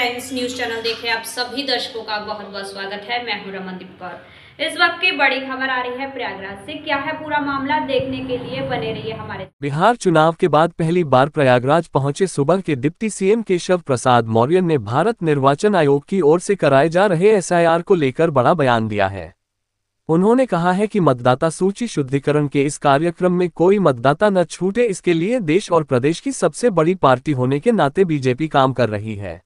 Friends, news channel देख रहे आप सभी दर्शकों का बहुत बहुत स्वागत है। मैं हूं रमनदीप कौर। इस वक्त की बड़ी खबर आ रही है प्रयागराज से। क्या है पूरा मामला, देखने के लिए बने रहिए हमारे। बिहार चुनाव के बाद पहली बार प्रयागराज पहुंचे सूबा के डिप्टी सीएम केशव प्रसाद मौर्य ने भारत निर्वाचन आयोग की ओर से कराए जा रहे एसआईआर को लेकर बड़ा बयान दिया है। उन्होंने कहा है कि मतदाता सूची शुद्धिकरण के इस कार्यक्रम में कोई मतदाता न छूटे, इसके लिए देश और प्रदेश की सबसे बड़ी पार्टी होने के नाते बीजेपी काम कर रही है।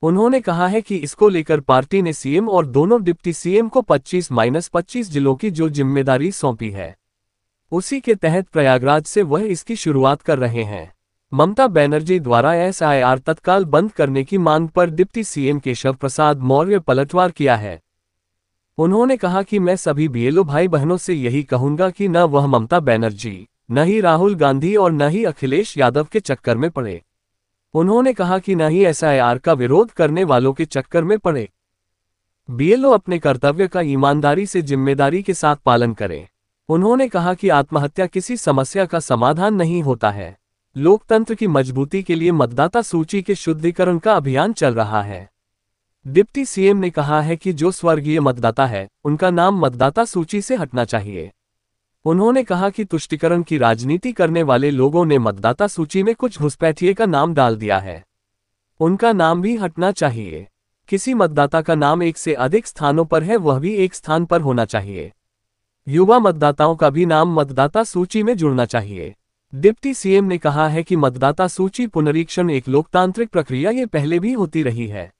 उन्होंने कहा है कि इसको लेकर पार्टी ने सीएम और दोनों डिप्टी सीएम को 25-25 जिलों की जो जिम्मेदारी सौंपी है, उसी के तहत प्रयागराज से वह इसकी शुरुआत कर रहे हैं। ममता बनर्जी द्वारा एसआईआर तत्काल बंद करने की मांग पर डिप्टी सीएम केशव प्रसाद मौर्य पलटवार किया है। उन्होंने कहा कि मैं सभी बीएलओ भाई बहनों से यही कहूंगा कि न वह ममता बनर्जी, न ही राहुल गांधी और न ही अखिलेश यादव के चक्कर में पड़े। उन्होंने कहा कि न ही एसआईआर का विरोध करने वालों के चक्कर में पड़े। बीएलओ अपने कर्तव्य का ईमानदारी से जिम्मेदारी के साथ पालन करें। उन्होंने कहा कि आत्महत्या किसी समस्या का समाधान नहीं होता है। लोकतंत्र की मजबूती के लिए मतदाता सूची के शुद्धिकरण का अभियान चल रहा है। डिप्टी सीएम ने कहा है कि जो स्वर्गीय मतदाता है, उनका नाम मतदाता सूची से हटना चाहिए। उन्होंने कहा कि तुष्टीकरण की राजनीति करने वाले लोगों ने मतदाता सूची में कुछ घुसपैठिए का नाम डाल दिया है, उनका नाम भी हटना चाहिए। किसी मतदाता का नाम एक से अधिक स्थानों पर है, वह भी एक स्थान पर होना चाहिए। युवा मतदाताओं का भी नाम मतदाता सूची में जुड़ना चाहिए। डिप्टी सीएम ने कहा है कि मतदाता सूची पुनरीक्षण एक लोकतांत्रिक प्रक्रिया ये पहले भी होती रही है।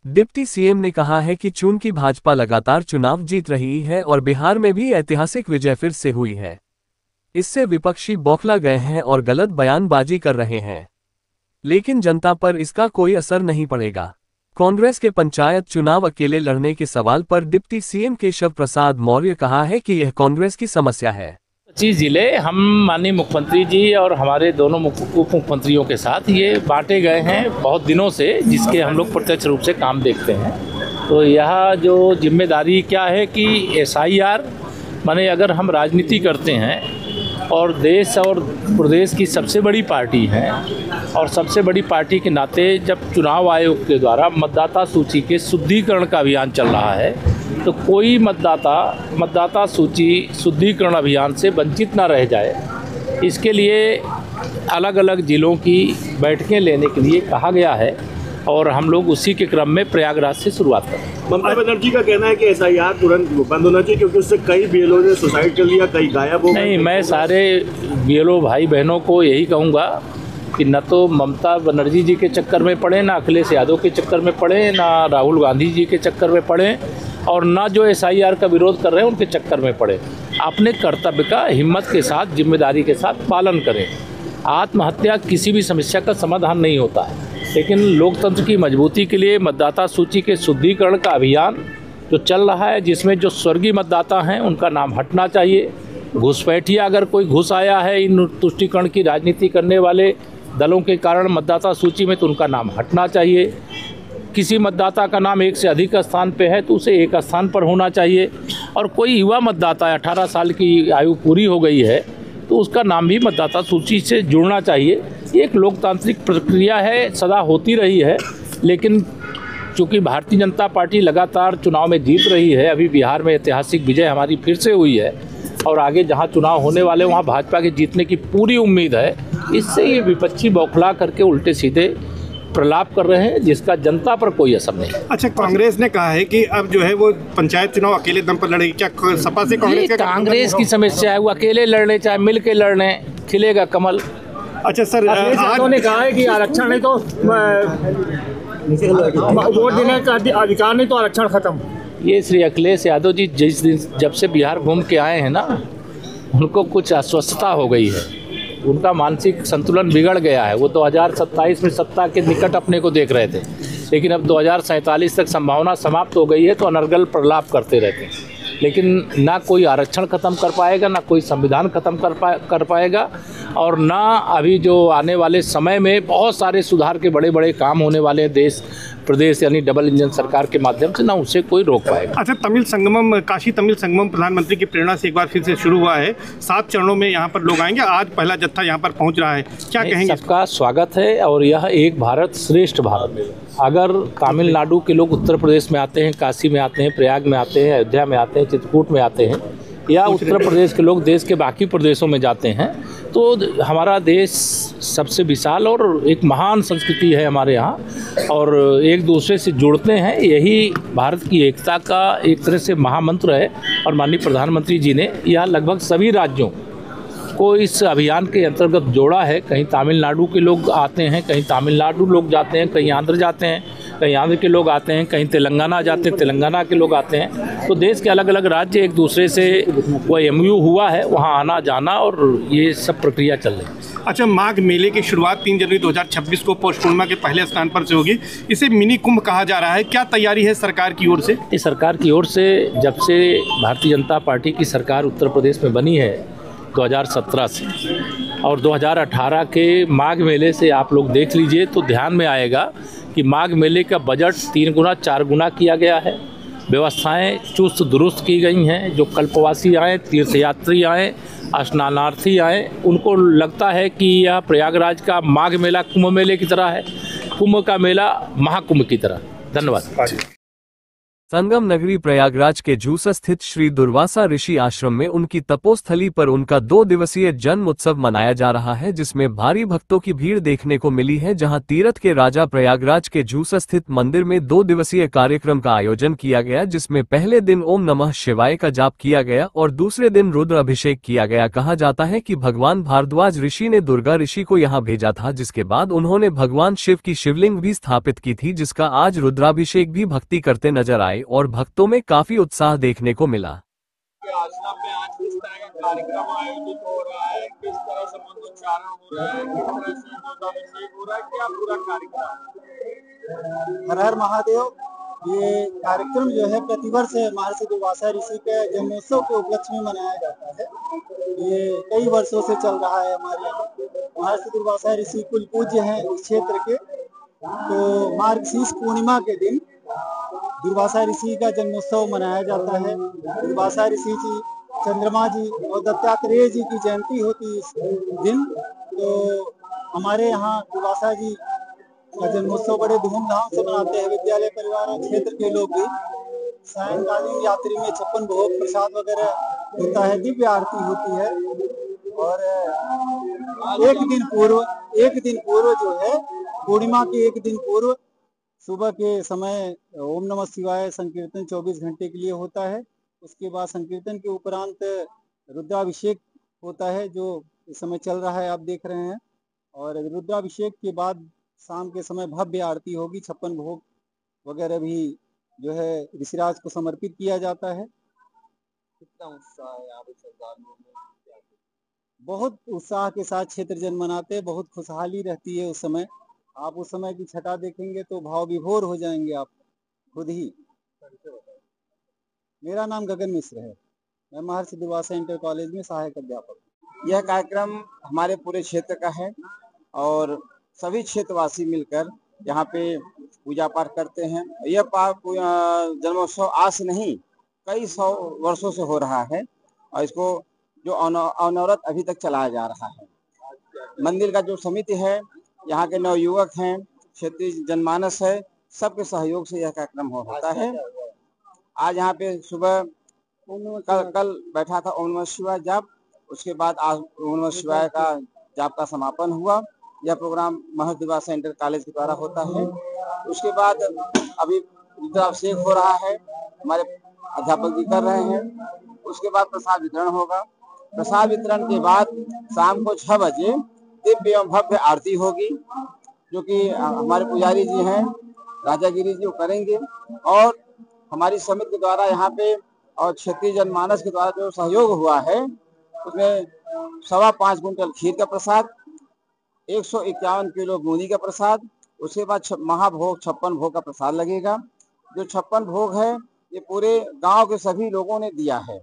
डिप्टी सीएम ने कहा है कि चूंकि भाजपा लगातार चुनाव जीत रही है और बिहार में भी ऐतिहासिक विजय फिर से हुई है, इससे विपक्षी बौखला गए हैं और गलत बयानबाजी कर रहे हैं, लेकिन जनता पर इसका कोई असर नहीं पड़ेगा। कांग्रेस के पंचायत चुनाव अकेले लड़ने के सवाल पर डिप्टी सीएम केशव प्रसाद मौर्य कहा है कि यह कांग्रेस की समस्या है। 25 जिले हम माननीय मुख्यमंत्री जी और हमारे दोनों उप मुख्यमंत्रियों के साथ ये बांटे गए हैं बहुत दिनों से, जिसके हम लोग प्रत्यक्ष रूप से काम देखते हैं। तो यह जो जिम्मेदारी क्या है कि एसआईआर माने अगर हम राजनीति करते हैं और देश और प्रदेश की सबसे बड़ी पार्टी है और सबसे बड़ी पार्टी के नाते जब चुनाव आयोग के द्वारा मतदाता सूची के शुद्धिकरण का अभियान चल रहा है, तो कोई मतदाता सूची शुद्धिकरण अभियान से वंचित ना रह जाए, इसके लिए अलग अलग जिलों की बैठकें लेने के लिए कहा गया है और हम लोग उसी के क्रम में प्रयागराज से शुरुआत करें। ममता बनर्जी का कहना है कि एसआईआर तुरंत बंद होना चाहिए क्योंकि उससे कई बीएलओ ने सुसाइड कर लिया, कई गायब हो गए। नहीं, मैं सारे बीएलओ भाई बहनों को यही कहूँगा कि न तो ममता बनर्जी जी के चक्कर में पड़े, ना अखिलेश यादव के चक्कर में पड़े, ना राहुल गांधी जी के चक्कर में पड़े और ना जो एसआईआर का विरोध कर रहे हैं उनके चक्कर में पड़े। अपने कर्तव्य का हिम्मत के साथ, जिम्मेदारी के साथ पालन करें। आत्महत्या किसी भी समस्या का समाधान नहीं होता है, लेकिन लोकतंत्र की मजबूती के लिए मतदाता सूची के शुद्धिकरण का अभियान जो चल रहा है, जिसमें जो स्वर्गीय मतदाता हैं उनका नाम हटना चाहिए। घुसपैठिया अगर कोई घुस आया है इन तुष्टीकरण की राजनीति करने वाले दलों के कारण मतदाता सूची में, तो उनका नाम हटना चाहिए। किसी मतदाता का नाम एक से अधिक स्थान पे है तो उसे एक स्थान पर होना चाहिए। और कोई युवा मतदाता 18 साल की आयु पूरी हो गई है तो उसका नाम भी मतदाता सूची से जुड़ना चाहिए। ये एक लोकतांत्रिक प्रक्रिया है, सदा होती रही है, लेकिन चूँकि भारतीय जनता पार्टी लगातार चुनाव में जीत रही है, अभी बिहार में ऐतिहासिक विजय हमारी फिर से हुई है और आगे जहाँ चुनाव होने वाले वहाँ भाजपा के जीतने की पूरी उम्मीद है। इससे ये विपक्षी बौखला करके उल्टे सीधे प्रलाप कर रहे हैं, जिसका जनता पर कोई असर नहीं। अच्छा, कांग्रेस ने कहा है कि अब जो है वो पंचायत चुनाव अकेले दम पर लड़ेगी। क्या सपा से कांग्रेस की समस्या है? वो अकेले लड़ने चाहे मिल के लड़ने, खिलेगा कमल। अच्छा सर, आज ने कहा है कि आरक्षण नहीं तो वोट देने का अधिकार नहीं तो आरक्षण खत्म। ये श्री अखिलेश यादव जी जिस दिन जब से बिहार घूम के आए हैं ना, उनको कुछ अस्वस्थता हो गई है, उनका मानसिक संतुलन बिगड़ गया है। वो 2027 में सत्ता के निकट अपने को देख रहे थे, लेकिन अब 2047 तक संभावना समाप्त हो गई है तो अनर्गल प्रलाप करते रहते हैं, लेकिन ना कोई आरक्षण खत्म कर पाएगा, ना कोई संविधान खत्म कर पाएगा और ना अभी जो आने वाले समय में बहुत सारे सुधार के बड़े बड़े काम होने वाले हैं। देश प्रदेश यानी डबल इंजन सरकार के माध्यम से, ना उसे कोई रोक पाएगा। अच्छा, तमिल संगमम, काशी तमिल संगमम प्रधानमंत्री की प्रेरणा से एक बार फिर से शुरू हुआ है। 7 चरणों में यहाँ पर लोग आएंगे। आज पहला जत्था यहाँ पर पहुँच रहा है, क्या कहेंगे? सबका स्वागत है और यह एक भारत श्रेष्ठ भारत। अगर तमिलनाडु के लोग उत्तर प्रदेश में आते हैं, काशी में आते हैं, प्रयाग में आते हैं, अयोध्या में आते हैं, चित्रकूट में आते हैं, या उत्तर प्रदेश के लोग देश के बाकी प्रदेशों में जाते हैं, तो हमारा देश सबसे विशाल और एक महान संस्कृति है हमारे यहाँ, और एक दूसरे से जुड़ते हैं। यही भारत की एकता का एक तरह से महामंत्र है। और माननीय प्रधानमंत्री जी ने यह लगभग सभी राज्यों को इस अभियान के अंतर्गत जोड़ा है। कहीं तमिलनाडु के लोग आते हैं, कहीं तमिलनाडु लोग जाते हैं, कहीं आंध्र जाते हैं, कहीं आंध्र के लोग आते हैं, कहीं तेलंगाना जाते हैं, तेलंगाना के लोग आते हैं। तो देश के अलग अलग राज्य एक दूसरे से वो MOU हुआ है, वहाँ आना जाना और ये सब प्रक्रिया चल रही है। अच्छा, माघ मेले की शुरुआत 3 जनवरी 2026 को पौष पूर्णिमा के पहले स्नान पर से होगी। इसे मिनी कुंभ कहा जा रहा है, क्या तैयारी है सरकार की ओर से? इस सरकार की ओर से जब से भारतीय जनता पार्टी की सरकार उत्तर प्रदेश में बनी है 2017 से, और 2018 के माघ मेले से आप लोग देख लीजिए तो ध्यान में आएगा कि माघ मेले का बजट 3 गुना 4 गुना किया गया है। व्यवस्थाएं चुस्त दुरुस्त की गई हैं। जो कल्पवासी आए, तीर्थयात्री आए, स्नानार्थी आए, उनको लगता है कि यह प्रयागराज का माघ मेला कुंभ मेले की तरह है, कुंभ का मेला महाकुंभ की तरह। धन्यवाद। संगम नगरी प्रयागराज के झूसा स्थित श्री दुर्वासा ऋषि आश्रम में उनकी तपोस्थली पर उनका 2 दिवसीय जन्म उत्सव मनाया जा रहा है, जिसमें भारी भक्तों की भीड़ देखने को मिली है। जहां तीरथ के राजा प्रयागराज के झूसा स्थित मंदिर में 2 दिवसीय कार्यक्रम का आयोजन किया गया, जिसमें पहले दिन ओम नमः शिवाय का जाप किया गया और दूसरे दिन रुद्र अभिषेक किया गया। कहा जाता है कि भगवान भारद्वाज ऋषि ने दुर्गा ऋषि को यहाँ भेजा था, जिसके बाद उन्होंने भगवान शिव की शिवलिंग भी स्थापित की थी, जिसका आज रुद्राभिषेक भी भक्ति करते नजर आए और भक्तों में काफी उत्साह देखने को मिला। आश्रम में आज किस तरह का कार्यक्रम आयोजित हो रहा है, किस तरह से मंत्रोच्चारण हो रहा है, किस तरह से रुद्राभिषेक हो रहा है, क्या पूरा कार्यक्रम? हर हर महादेव। ये कार्यक्रम जो है प्रतिवर्ष महर्षि दुर्वासा ऋषि के जन्मोत्सव के उपलक्ष्य में मनाया जाता है। ये कई वर्षों से चल रहा है हमारे यहाँ। महर्षि दुर्वासा ऋषि कुल पूज्य हैं इस क्षेत्र के। तो मार्गशीर्ष पूर्णिमा के दिन दुर्वासा ऋषि का जन्मोत्सव मनाया जाता है। दुर्वासा ऋषि जी, चंद्रमा जी और दत्तात्रेय जी की जयंती होती है इस दिन। तो हमारे यहाँ दुर्वासा जी का जन्मोत्सव बड़े धूमधाम से मनाते हैं। विद्यालय परिवार और क्षेत्र के लोग भी। सायंकालीन यात्री में 56 भोग प्रसाद वगैरह होता है, दिव्य आरती होती है। और एक दिन पूर्व जो है, पूर्णिमा के एक दिन पूर्व सुबह के समय ओम नमः शिवाय संकीर्तन 24 घंटे के लिए होता है। उसके बाद संकीर्तन के उपरांत रुद्राभिषेक होता है, जो इस समय चल रहा है, आप देख रहे हैं। और रुद्राभिषेक के बाद शाम के समय भव्य आरती होगी। 56 भोग वगैरह भी जो है ऋषिराज को समर्पित किया जाता है। कितना उत्साह है यहाँ पे श्रद्धालुओं में? बहुत उत्साह के साथ क्षेत्रजन मनाते हैं। बहुत खुशहाली रहती है उस समय। आप उस समय की छटा देखेंगे तो भाव विभोर हो जाएंगे आप खुद ही। मेरा नाम गगन मिश्र है। मैं महर्षि दुर्वासा इंटर कॉलेज में सहायक अध्यापक हूँ। यह कार्यक्रम हमारे पूरे क्षेत्र का है और सभी क्षेत्रवासी मिलकर यहाँ पे पूजा पाठ करते हैं। यह जन्मोत्सव आज से नहीं, कई 100 वर्षों से हो रहा है और इसको जो अनवरत अभी तक चलाया जा रहा है। मंदिर का जो समिति है, यहाँ के नवयुवक हैं, क्षेत्रीय जनमानस है, सबके सहयोग से यह कार्यक्रम होता है। आज यहाँ पे सुबह कल बैठा था ओम नमः शिवाय जाप, उसके बाद आज ओम नमः शिवाय का जाप का समापन हुआ। यह प्रोग्राम महर्षि दुर्वासा इंटर कॉलेज के द्वारा होता है। उसके बाद अभी रुद्राभिषेक हो रहा है, हमारे अध्यापक जी कर रहे हैं। उसके बाद प्रसाद वितरण होगा। प्रसाद वितरण के बाद शाम को 6 बजे दिव्य एवं भव्य आरती होगी, जो कि हमारे पुजारी जी हैं राजागिरी जी वो करेंगे। और हमारी समिति के द्वारा यहाँ पे और क्षेत्रीय जनमानस के द्वारा जो सहयोग हुआ है, उसमें 5.25 कुंटल खीर का प्रसाद, 151 किलो बूंदी का प्रसाद, उसके बाद महाभोग 56 भोग का प्रसाद लगेगा। जो 56 भोग है ये पूरे गांव के सभी लोगों ने दिया है।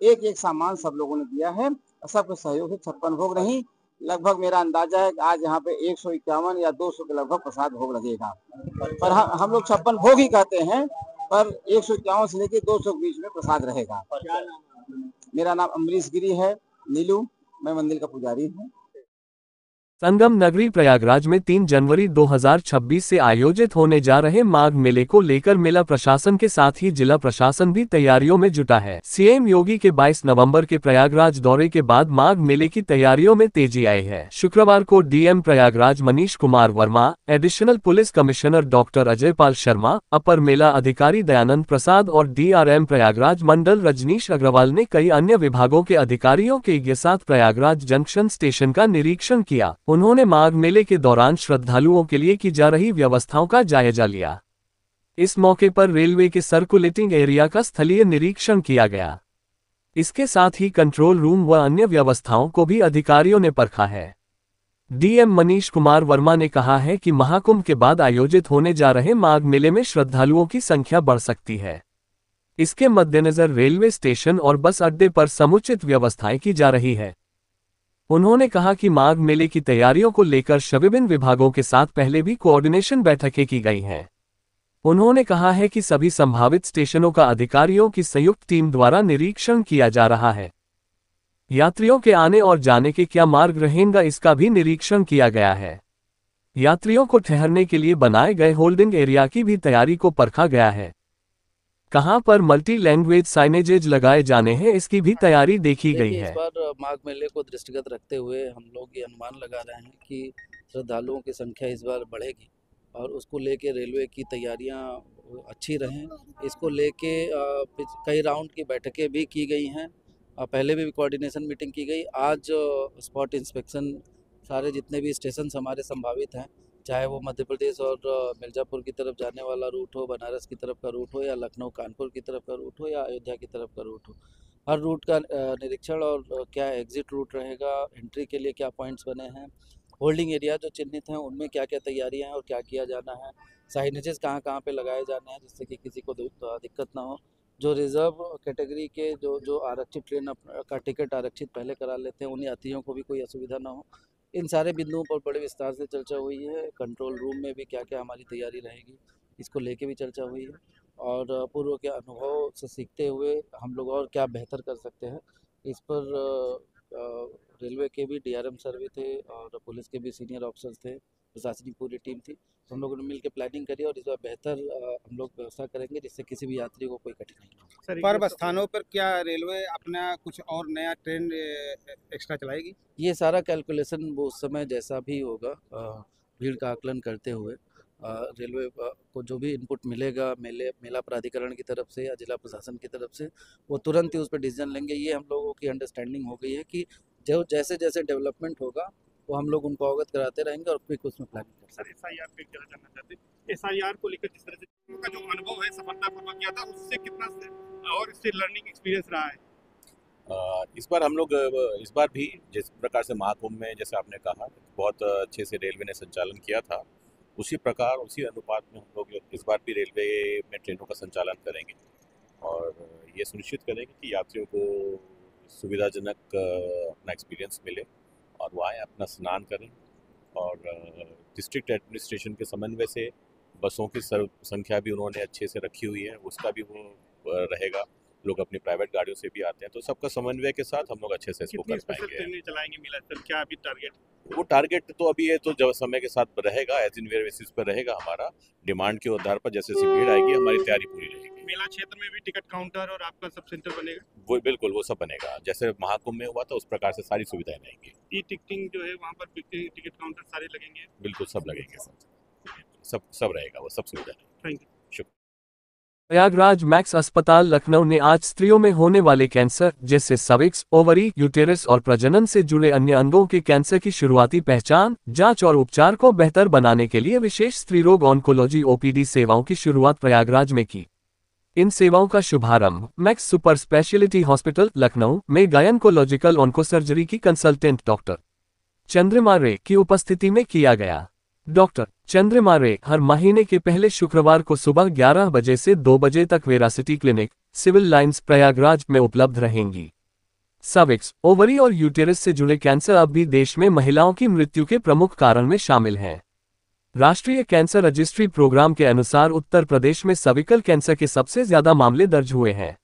एक सामान सब लोगों ने दिया है। सबके सहयोग से 56 भोग नहीं, लगभग मेरा अंदाजा है कि आज यहाँ पे 151 या 200 के लगभग प्रसाद भोग लगेगा। पर हम लोग 56 भोग ही कहते हैं, पर 151 से लेकर 200 के बीच में प्रसाद रहेगा। मेरा नाम अमरीश गिरी है, नीलू, मैं मंदिर का पुजारी हूँ। संगम नगरी प्रयागराज में 3 जनवरी 2026 से आयोजित होने जा रहे माघ मेले को लेकर मेला प्रशासन के साथ ही जिला प्रशासन भी तैयारियों में जुटा है। सीएम योगी के 22 नवंबर के प्रयागराज दौरे के बाद माघ मेले की तैयारियों में तेजी आई है। शुक्रवार को DM Prayagraj Manish Kumar Verma, additional police commissioner doctor Ajay Pal Sharma, अपर मेला अधिकारी दयानंद प्रसाद और डीआरएम प्रयागराज मंडल रजनीश अग्रवाल ने कई अन्य विभागों के अधिकारियों के साथ प्रयागराज जंक्शन स्टेशन का निरीक्षण किया। उन्होंने माघ मेले के दौरान श्रद्धालुओं के लिए की जा रही व्यवस्थाओं का जायजा लिया। इस मौके पर रेलवे के सर्कुलेटिंग एरिया का स्थलीय निरीक्षण किया गया। इसके साथ ही कंट्रोल रूम व अन्य व्यवस्थाओं को भी अधिकारियों ने परखा है। डीएम मनीष कुमार वर्मा ने कहा है कि महाकुंभ के बाद आयोजित होने जा रहे माघ मेले में श्रद्धालुओं की संख्या बढ़ सकती है। इसके मद्देनजर रेलवे स्टेशन और बस अड्डे पर समुचित व्यवस्थाएं की जा रही है। उन्होंने कहा कि माघ मेले की तैयारियों को लेकर विभिन्न विभागों के साथ पहले भी कोऑर्डिनेशन बैठकें की गई हैं। उन्होंने कहा है कि सभी संभावित स्टेशनों का अधिकारियों की संयुक्त टीम द्वारा निरीक्षण किया जा रहा है। यात्रियों के आने और जाने के क्या मार्ग रहेंगे, इसका भी निरीक्षण किया गया है। यात्रियों को ठहरने के लिए बनाए गए होल्डिंग एरिया की भी तैयारी को परखा गया है। कहां पर मल्टी लैंग्वेज साइनेजेज लगाए जाने हैं, इसकी भी तैयारी देखी गई है। इस बार माघ मेले को दृष्टिगत रखते हुए हम लोग ये अनुमान लगा रहे हैं कि श्रद्धालुओं की संख्या इस बार बढ़ेगी और उसको लेके रेलवे की तैयारियां अच्छी रहें। इसको लेके कई राउंड की बैठकें भी की गई हैं, पहले भी कोऑर्डिनेशन मीटिंग की गई। आज स्पॉट इंस्पेक्शन सारे जितने भी स्टेशन हमारे संभावित हैं, चाहे वो मध्य प्रदेश और मिर्ज़ापुर की तरफ जाने वाला रूट हो, बनारस की तरफ का रूट हो, या लखनऊ कानपुर की तरफ का रूट हो, या अयोध्या की तरफ का रूट हो, हर रूट का निरीक्षण और क्या एग्जिट रूट रहेगा, एंट्री के लिए क्या पॉइंट्स बने हैं, होल्डिंग एरिया जो चिन्हित हैं उनमें क्या क्या तैयारियां हैं और क्या किया जाना है, साइनेजेस कहाँ कहाँ पे लगाए जाने हैं जिससे कि किसी को दिक्कत ना हो। जो रिज़र्व कैटेगरी के जो आरक्षित ट्रेन का टिकट आरक्षित पहले करा लेते हैं, उन यात्रियों को भी कोई असुविधा ना हो। इन सारे बिंदुओं पर बड़े विस्तार से चर्चा हुई है। कंट्रोल रूम में भी क्या क्या हमारी तैयारी रहेगी, इसको लेके भी चर्चा हुई है और पूर्व के अनुभव से सीखते हुए हम लोग और क्या बेहतर कर सकते हैं, इस पर रेलवे के भी डीआरएम सर भी थे और पुलिस के भी सीनियर ऑफिसर्स थे, प्रशासनिक पूरी टीम थी। तो हम लोगों ने मिलकर प्लानिंग करी और इस बार बेहतर हम लोग व्यवस्था करेंगे जिससे किसी भी यात्री को कोई कठिनाई ना हो। पर्व स्थानों पर क्या रेलवे अपना कुछ और नया ट्रेन एक्स्ट्रा चलाएगी? ये सारा कैलकुलेशन वो उस समय जैसा भी होगा, भीड़ का आकलन करते हुए रेलवे को जो भी इनपुट मिलेगा मेला प्राधिकरण की तरफ से या जिला प्रशासन की तरफ से, वो तुरंत ही उस पर डिसीजन लेंगे। ये हम लोगों की अंडरस्टैंडिंग हो गई है कि जो जैसे जैसे डेवलपमेंट होगा वो हम लोग उनको अवगत कराते रहेंगे और क्विक उसमें प्लानिंग करेंगे। सर, एसआईआर पे क्या जानना चाहते हैं? एसआईआर को लेकर जिस तरह से उनका जो अनुभव है सफलतापूर्वक किया था, उससे कितना और इससे लर्निंग एक्सपीरियंस रहा है? इस बार हम लोग इस बार भी जिस प्रकार से महाकुंभ में जैसे आपने कहा बहुत अच्छे से रेलवे ने संचालन किया था, उसी प्रकार उसी अनुपात में हम लोग इस बार भी रेलवे में ट्रेनों का संचालन करेंगे और ये सुनिश्चित करेंगे कि यात्रियों को सुविधाजनक अपना एक्सपीरियंस मिले और वो आए, अपना स्नान करें और डिस्ट्रिक्ट एडमिनिस्ट्रेशन के समन्वय से बसों की संख्या भी उन्होंने अच्छे से रखी हुई है, उसका भी वो रहेगा। लोग अपनी प्राइवेट गाड़ियों से भी आते हैं, तो सबका समन्वय के साथ हम लोग अच्छे से इसको कर पाएंगे। चलाएंगे मेला सर, क्या अभी टारगेट? वो टारगेट तो अभी है तो जब समय के साथ रहेगा, एज इन वेयर बेसिस पर रहेगा। हमारा डिमांड के आधार पर जैसे भीड़ आएगी हमारी तैयारी पूरी रहेगी। मेला क्षेत्र में भी टिकट काउंटर और आपका सब सेंटर बनेगा? वो बिल्कुल वो सब बनेगा, जैसे महाकुंभ में हुआ था उस प्रकार से सारी सुविधाएं रहेंगी। ई टिकटिंग जो है वहाँ पर टिकट काउंटर सारे लगेंगे? बिल्कुल सब लगेंगे, सब रहेगा, वो सब सुविधा। Thank you. प्रयागराज मैक्स अस्पताल लखनऊ ने आज स्त्रियों में होने वाले कैंसर जैसे सर्विक्स, ओवरी, यूटेरस और प्रजनन से जुड़े अन्य अंगों के कैंसर की शुरुआती पहचान, जांच और उपचार को बेहतर बनाने के लिए विशेष स्त्रीरोग ऑन्कोलॉजी ओपीडी सेवाओं की शुरुआत प्रयागराज में की। इन सेवाओं का शुभारंभ max super speciality hospital Lucknow में गायनकोलॉजिकल ऑन्कोसर्जरी की कंसल्टेंट डॉक्टर चंद्रिमा रे की उपस्थिति में किया गया। डॉक्टर चंद्रिमा रे हर महीने के पहले शुक्रवार को सुबह 11 बजे से 2 बजे तक Veracity clinic, Civil Lines Prayagraj में उपलब्ध रहेंगी। सर्विक्स, ओवरी और यूटेरस से जुड़े कैंसर अब भी देश में महिलाओं की मृत्यु के प्रमुख कारण में शामिल हैं। राष्ट्रीय कैंसर रजिस्ट्री प्रोग्राम के अनुसार उत्तर प्रदेश में सर्विकल कैंसर के सबसे ज्यादा मामले दर्ज हुए हैं।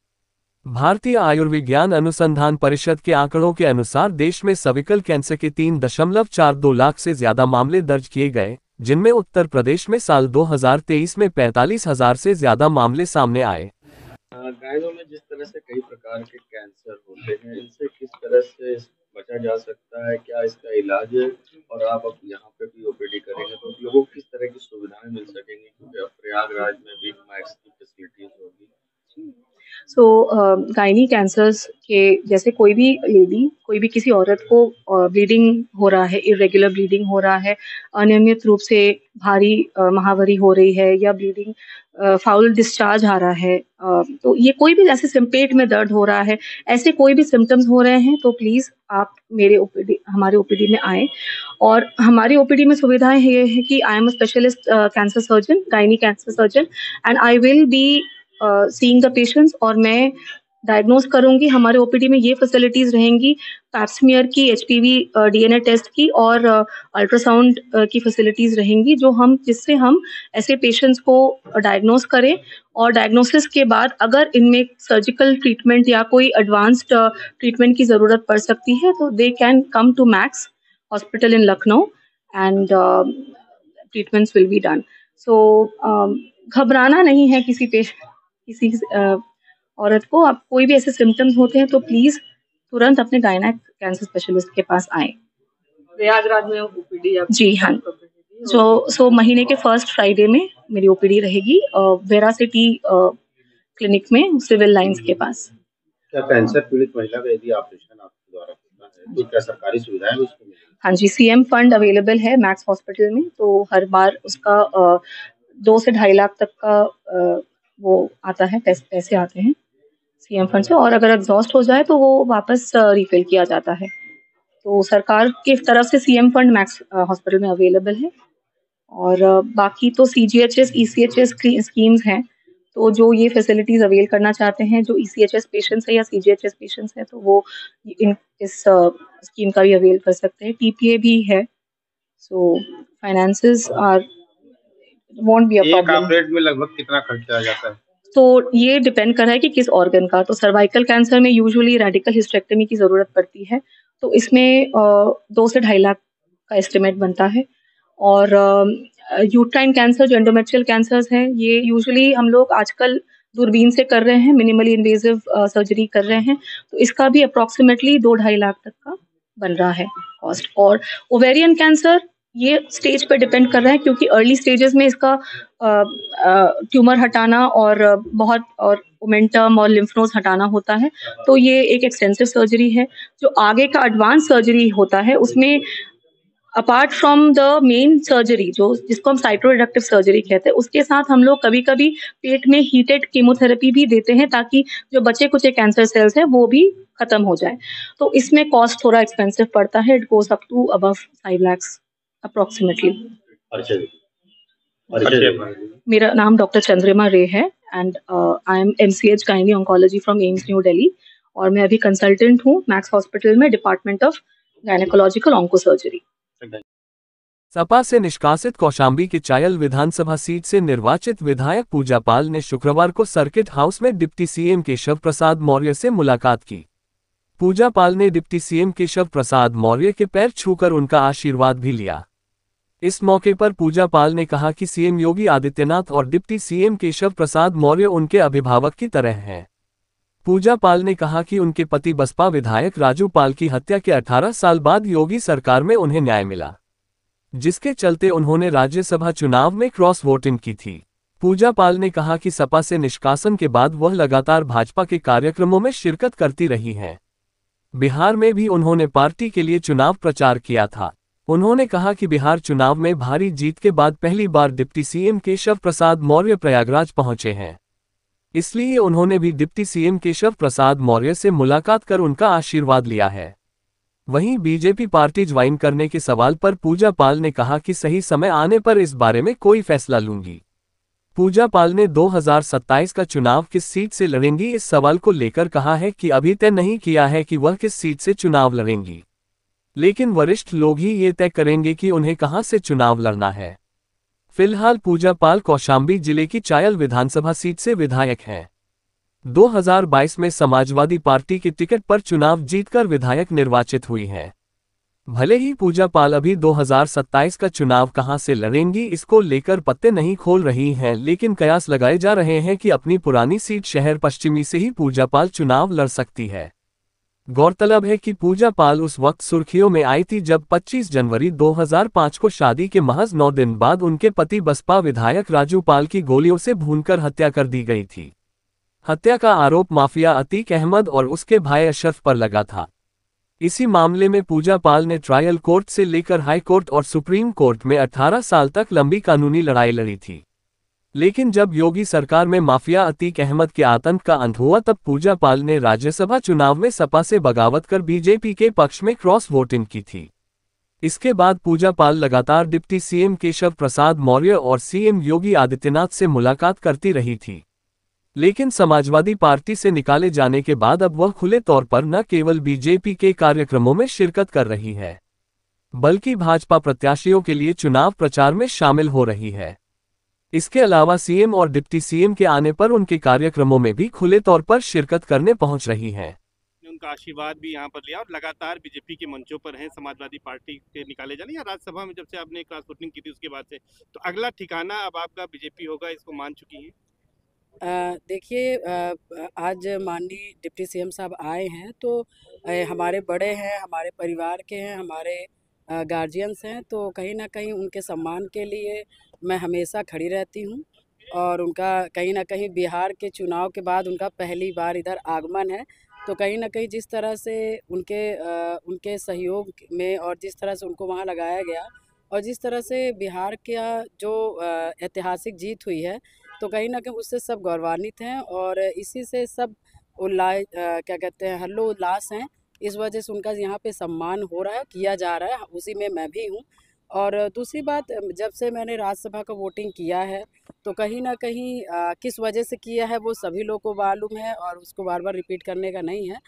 भारतीय आयुर्विज्ञान अनुसंधान परिषद के आंकड़ों के अनुसार देश में सर्विकल कैंसर के 3.42 लाख से ज्यादा मामले दर्ज किए गए, जिनमें उत्तर प्रदेश में साल 2023 में 45,000 से ज्यादा मामले सामने आए। घायलों में जिस तरह से कई प्रकार के कैंसर होते हैं, इनसे किस तरह से बचा जा सकता है, क्या इसका इलाज है? और आप अब यहाँ पे भी ओपीडी करेंगे तो लोगों को किस तरह की सुविधाएं मिल सकेंगी, क्योंकि अब प्रयागराज में भी मैक्स की फैसिलिटीज होगी। गायनी कैंसर्स के जैसे कोई भी लेडी, कोई भी किसी औरत को ब्लीडिंग हो रहा है, इरेगुलर ब्लीडिंग हो रहा है, अनियमित रूप से भारी महावरी हो रही है या ब्लीडिंग फाउल डिस्चार्ज आ रहा है, तो ये कोई भी जैसे पेट में दर्द हो रहा है, ऐसे कोई भी सिम्टम्स हो रहे हैं तो प्लीज़ आप हमारे ओपीडी में आएँ। और हमारी ओपीडी में सुविधाएं ये है कि I am a specialist cancer surgeon, gynae cancer surgeon, and I will be seeing the patients, और मैं डायग्नोज करूंगी। हमारे ओपीडी में ये फैसिलिटीज रहेंगी, पैप्समियर की, एचपीवी डीएनए टेस्ट की और अल्ट्रासाउंड की फैसिलिटीज रहेंगी, जिससे हम ऐसे पेशेंट्स को डायग्नोज करें, और डायग्नोसिस के बाद अगर इनमें सर्जिकल ट्रीटमेंट या कोई एडवांस्ड ट्रीटमेंट की ज़रूरत पड़ सकती है तो they can come to Max hospital in Lucknow and treatments will be done. So घबराना नहीं है किसी औरत को। आप कोई भी ऐसे सिम्टम्स होते हैं तो प्लीज तुरंत अपने गायनेक कैंसर स्पेशलिस्ट के पास आए। प्रयागराज में ओपीडी जी हाँ, सो महीने के फर्स्ट फ्राइडे में मेरी ओपीडी रहेगी वेरा सिटी क्लिनिक में, सिविल लाइंस के पास। क्या कैंसर पीड़ित महिला का यदि ऑपरेशन आपके द्वारा होता है तो क्या सरकारी सुविधाएं उसको मिलेगी? हाँ जी, सीएम फंड अवेलेबल है मैक्स हॉस्पिटल में, तो हर बार उसका 2 से 2.5 लाख तक का वो आता है, पैसे आते हैं सीएम फंड से, और अगर एग्जॉस्ट हो जाए तो वो वापस रिफिल किया जाता है। तो सरकार की तरफ से सीएम फंड मैक्स हॉस्पिटल में अवेलेबल है, और बाकी तो सीजीएचएस, ईसीएचएस स्कीम्स हैं, तो जो ये फैसिलिटीज अवेल करना चाहते हैं, जो ईसीएचएस पेशेंट्स है या सीजीएचएस पेशेंट्स हैं, तो वो इस स्कीम का भी अवेल कर सकते हैं। टीपीए भी है, so finances are won't be a problem. एक ऑपरेट में लगभग कितना खर्चा आ जाता है? तो ये डिपेंड कर रहा है कि किस ऑर्गन का। तो सर्वाइकल कैंसर में यूजुअली रेडिकल हिस्टेक्टमी की ज़रूरत पड़ती है, तो इसमें 2 से 2.5 लाख का एस्टिमेट बनता है। और यूट्राइन कैंसर, जो एंडोमेट्रियल कैंसर्स हैं, ये यूजुअली हम लोग आजकल दूरबीन से कर रहे हैं, मिनिमली इन्वेजिव सर्जरी कर रहे हैं, तो इसका भी अप्रॉक्सीमेटली 2-2.5 लाख तक का बन रहा है कॉस्ट। और ओवेरियन कैंसर ये स्टेज पे डिपेंड कर रहा है, क्योंकि अर्ली स्टेजेस में इसका ट्यूमर हटाना और ओमेंटम और लिम्फ नोड्स हटाना होता है, तो ये एक एक्सटेंसिव सर्जरी है। जो आगे का एडवांस सर्जरी होता है उसमें apart from the main surgery, जिसको हम साइटोरिडक्टिव सर्जरी कहते हैं, उसके साथ हम लोग कभी कभी पेट में हीटेड कीमोथेरेपी भी देते हैं, ताकि जो बचे कुछ कैंसर सेल्स हैं वो भी खत्म हो जाए। तो इसमें कॉस्ट थोड़ा एक्सपेंसिव पड़ता है, it goes up to above 5 lakhs approximately. मेरा नाम डॉक्टर चंद्रिमा रे है, and I am MCH gynae oncology from AIIMS New Delhi, और मैं अभी कंसल्टेंट हूँ मैक्स हॉस्पिटल में, डिपार्टमेंट ऑफ गायनेकोलॉजिकल ऑन्कोसर्जरी। सपा से निष्कासित कौशाम्बी के चायल विधानसभा सीट से निर्वाचित विधायक पूजा पाल ने शुक्रवार को सर्किट हाउस में डिप्टी सीएम केशव प्रसाद मौर्य से मुलाकात की। पूजा पाल ने डिप्टी सीएम केशव प्रसाद मौर्य के पैर छूकर उनका आशीर्वाद भी लिया। इस मौके पर पूजा पाल ने कहा कि सीएम योगी आदित्यनाथ और डिप्टी सीएम केशव प्रसाद मौर्य उनके अभिभावक की तरह हैं। पूजा पाल ने कहा कि उनके पति बसपा विधायक राजू पाल की हत्या के 18 साल बाद योगी सरकार में उन्हें न्याय मिला, जिसके चलते उन्होंने राज्यसभा चुनाव में क्रॉस वोटिंग की थी। पूजा पाल ने कहा कि सपा से निष्कासन के बाद वह लगातार भाजपा के कार्यक्रमों में शिरकत करती रही हैं। बिहार में भी उन्होंने पार्टी के लिए चुनाव प्रचार किया था। उन्होंने कहा कि बिहार चुनाव में भारी जीत के बाद पहली बार डिप्टी सीएम केशव प्रसाद मौर्य प्रयागराज पहुंचे हैं, इसलिए उन्होंने भी डिप्टी सीएम केशव प्रसाद मौर्य से मुलाकात कर उनका आशीर्वाद लिया है। वहीं बीजेपी पार्टी ज्वाइन करने के सवाल पर पूजा पाल ने कहा कि सही समय आने पर इस बारे में कोई फैसला लूंगी। पूजा पाल ने 2027 का चुनाव किस सीट से लड़ेंगी इस सवाल को लेकर कहा है कि अभी तय नहीं किया है कि वह किस सीट से चुनाव लड़ेंगी, लेकिन वरिष्ठ लोग ही ये तय करेंगे कि उन्हें कहां से चुनाव लड़ना है। फिलहाल पूजा पाल कौशाम्बी जिले की चायल विधानसभा सीट से विधायक हैं। 2022 में समाजवादी पार्टी के टिकट पर चुनाव जीतकर विधायक निर्वाचित हुई हैं। भले ही पूजा पाल अभी 2027 का चुनाव कहां से लड़ेंगी इसको लेकर पत्ते नहीं खोल रही हैं, लेकिन कयास लगाए जा रहे हैं कि अपनी पुरानी सीट शहर पश्चिमी से ही पूजा पाल चुनाव लड़ सकती है। गौरतलब है कि पूजा पाल उस वक्त सुर्खियों में आई थी जब 25 जनवरी 2005 को शादी के महज 9 दिन बाद उनके पति बसपा विधायक राजू पाल की गोलियों से भूनकर हत्या कर दी गई थी। हत्या का आरोप माफिया अतीक अहमद और उसके भाई अशरफ पर लगा था। इसी मामले में पूजा पाल ने ट्रायल कोर्ट से लेकर हाई कोर्ट और सुप्रीम कोर्ट में 18 साल तक लंबी कानूनी लड़ाई लड़ी थी, लेकिन जब योगी सरकार में माफिया अतीक अहमद के आतंक का अंत हुआ तब पूजा पाल ने राज्यसभा चुनाव में सपा से बगावत कर बीजेपी के पक्ष में क्रॉस वोटिंग की थी। इसके बाद पूजा पाल लगातार डिप्टी सीएम केशव प्रसाद मौर्य और सीएम योगी आदित्यनाथ से मुलाकात करती रही थी, लेकिन समाजवादी पार्टी से निकाले जाने के बाद अब वह खुले तौर पर न केवल बीजेपी के कार्यक्रमों में शिरकत कर रही है, बल्कि भाजपा प्रत्याशियों के लिए चुनाव प्रचार में शामिल हो रही है। इसके अलावा सीएम और डिप्टी सीएम के आने पर उनके कार्यक्रमों में भी खुले तौर पर शिरकत करने पहुंच रही हैं। उनका आशीर्वाद भी यहाँ पर लिया और लगातार बीजेपी के मंचों पर हैं। समाजवादी पार्टी के निकाले जाने या राज्यसभा में जब से आपने क्रॉस वोटिंग की थी उसके बाद से, तो अगला ठिकाना अब आपका बीजेपी होगा, इसको मान चुकी हैं? देखिए, आज माननीय डिप्टी सीएम साहब आए हैं तो हमारे बड़े हैं, हमारे परिवार के हैं, हमारे गार्जियंस हैं, तो कहीं ना कहीं उनके सम्मान के लिए मैं हमेशा खड़ी रहती हूं। और उनका कहीं ना कहीं बिहार के चुनाव के बाद उनका पहली बार इधर आगमन है, तो कहीं ना कहीं जिस तरह से उनके सहयोग में और जिस तरह से उनको वहां लगाया गया और जिस तरह से बिहार का जो ऐतिहासिक जीत हुई है, तो कहीं ना कहीं उससे सब गौरवान्वित हैं और इसी से सब क्या कहते हैं हल्लो उल्लास हैं। इस वजह से उनका यहाँ पे सम्मान हो रहा है, किया जा रहा है, उसी में मैं भी हूँ। और दूसरी बात, जब से मैंने राज्यसभा का वोटिंग किया है तो कहीं ना कहीं किस वजह से किया है वो सभी लोगों को मालूम है और उसको बार बार रिपीट करने का नहीं है,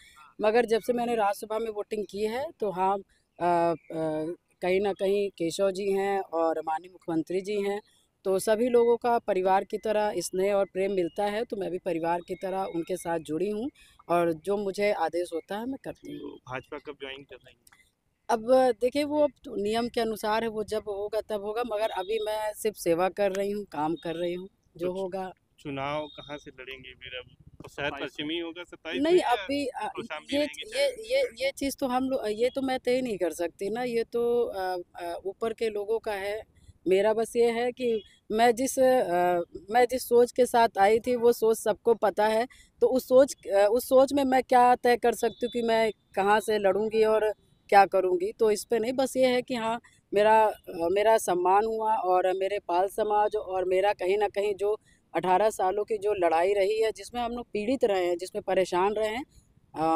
मगर जब से मैंने राज्यसभा में वोटिंग की है तो हाँ, कहीं ना कहीं केशव जी हैं और माननीय मुख्यमंत्री जी हैं, तो सभी लोगों का परिवार की तरह स्नेह और प्रेम मिलता है, तो मैं भी परिवार की तरह उनके साथ जुड़ी हूँ और जो मुझे आदेश होता है मैं करती हूँ। भाजपा कब ज्वाइन कर रही हैं? अब देखिए, वो अब तो नियम के अनुसार है, वो जब होगा तब होगा, मगर अभी मैं सिर्फ सेवा कर रही हूँ, काम कर रही हूँ, जो होगा। चुनाव कहाँ से लड़ेंगे फिर? अब शहर पश्चिमी होगा 27 नहीं, अभी ये चीज़ तो हम लोग, ये तो मैं तय नहीं कर सकती ना, ये तो ऊपर के लोगों का है। मेरा बस ये है कि मैं जिस सोच के साथ आई थी वो सोच सबको पता है, तो उस सोच में मैं क्या तय कर सकती हूँ कि मैं कहाँ से लड़ूंगी और क्या करूंगी, तो इस पे नहीं, बस ये है कि हाँ, मेरा सम्मान हुआ और मेरे पाल समाज और मेरा कहीं ना कहीं जो 18 सालों की जो लड़ाई रही है, जिसमें हम लोग पीड़ित रहे हैं, जिसमें परेशान रहे हैं,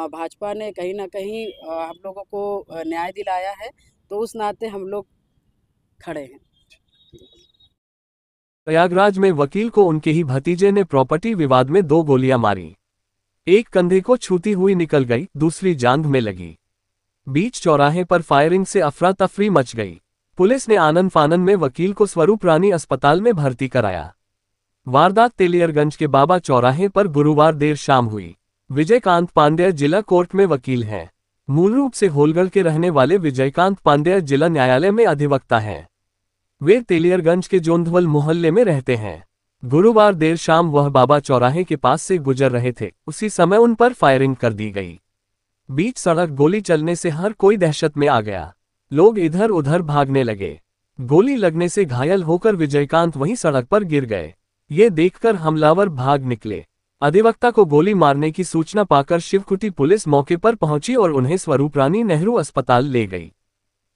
भाजपा ने कहीं ना कहीं हम लोगों को न्याय दिलाया है, तो उस नाते हम लोग खड़े हैं। प्रयागराज में वकील को उनके ही भतीजे ने प्रॉपर्टी विवाद में 2 गोलियां मारी। एक कंधे को छूती हुई निकल गई, दूसरी जांघ में लगी। बीच चौराहे पर फायरिंग से अफरा तफरी मच गई। पुलिस ने आनन फानन में वकील को स्वरूप रानी अस्पताल में भर्ती कराया। वारदात तेलियरगंज के बाबा चौराहे पर गुरुवार देर शाम हुई। विजयकांत पांडेय जिला कोर्ट में वकील हैं। मूल रूप से होलगढ़ के रहने वाले विजयकांत पांडेय जिला न्यायालय में अधिवक्ता हैं। वे तेलियरगंज के जोंधवल मोहल्ले में रहते हैं। गुरुवार देर शाम वह बाबा चौराहे के पास से गुजर रहे थे, उसी समय उन पर फायरिंग कर दी गई। बीच सड़क गोली चलने से हर कोई दहशत में आ गया। लोग इधर उधर भागने लगे। गोली लगने से घायल होकर विजयकांत वहीं सड़क पर गिर गए। ये देखकर हमलावर भाग निकले। अधिवक्ता को गोली मारने की सूचना पाकर शिवकुटी पुलिस मौके पर पहुंची और उन्हें स्वरूप रानी नेहरू अस्पताल ले गई।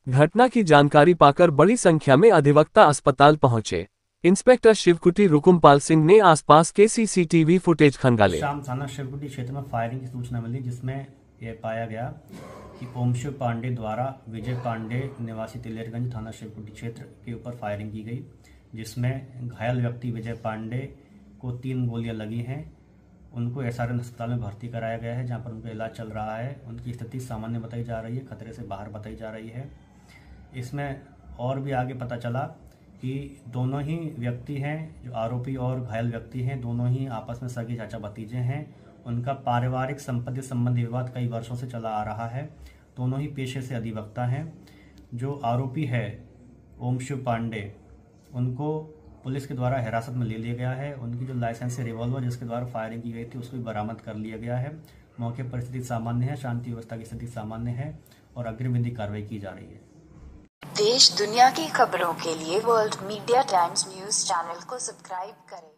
घटना की जानकारी पाकर बड़ी संख्या में अधिवक्ता अस्पताल पहुंचे। इंस्पेक्टर शिवकुटी रुकुमपाल सिंह ने आसपास के सीसीटीवी फुटेज खंगाले। शाम थाना शिवकुटी क्षेत्र में फायरिंग की सूचना मिली, जिसमें यह पाया गया कि ओमशिव पांडे द्वारा विजय पांडे निवासी तेलियरगंज थाना शिवकुटी क्षेत्र के ऊपर फायरिंग की गई, जिसमें घायल व्यक्ति विजय पांडे को 3 गोलियां लगी हैं। उनको एसआरएन अस्पताल में भर्ती कराया गया है, जहां पर उनका इलाज चल रहा है। उनकी स्थिति सामान्य बताई जा रही है, खतरे से बाहर बताई जा रही है। इसमें और भी आगे पता चला कि दोनों ही व्यक्ति हैं, जो आरोपी और घायल व्यक्ति हैं, दोनों ही आपस में सगे चाचा भतीजे हैं। उनका पारिवारिक संपत्ति संबंधी विवाद कई वर्षों से चला आ रहा है। दोनों ही पेशे से अधिवक्ता हैं। जो आरोपी है ओम शिव पांडे, उनको पुलिस के द्वारा हिरासत में ले लिया गया है। उनकी जो लाइसेंस रिवॉल्वर जिसके द्वारा फायरिंग की गई थी उसको भी बरामद कर लिया गया है। मौके पर स्थिति सामान्य है, शांति व्यवस्था की स्थिति सामान्य है और अग्रिम विधिक कार्रवाई की जा रही है। देश दुनिया की खबरों के लिए world media times news channel को सब्सक्राइब करें।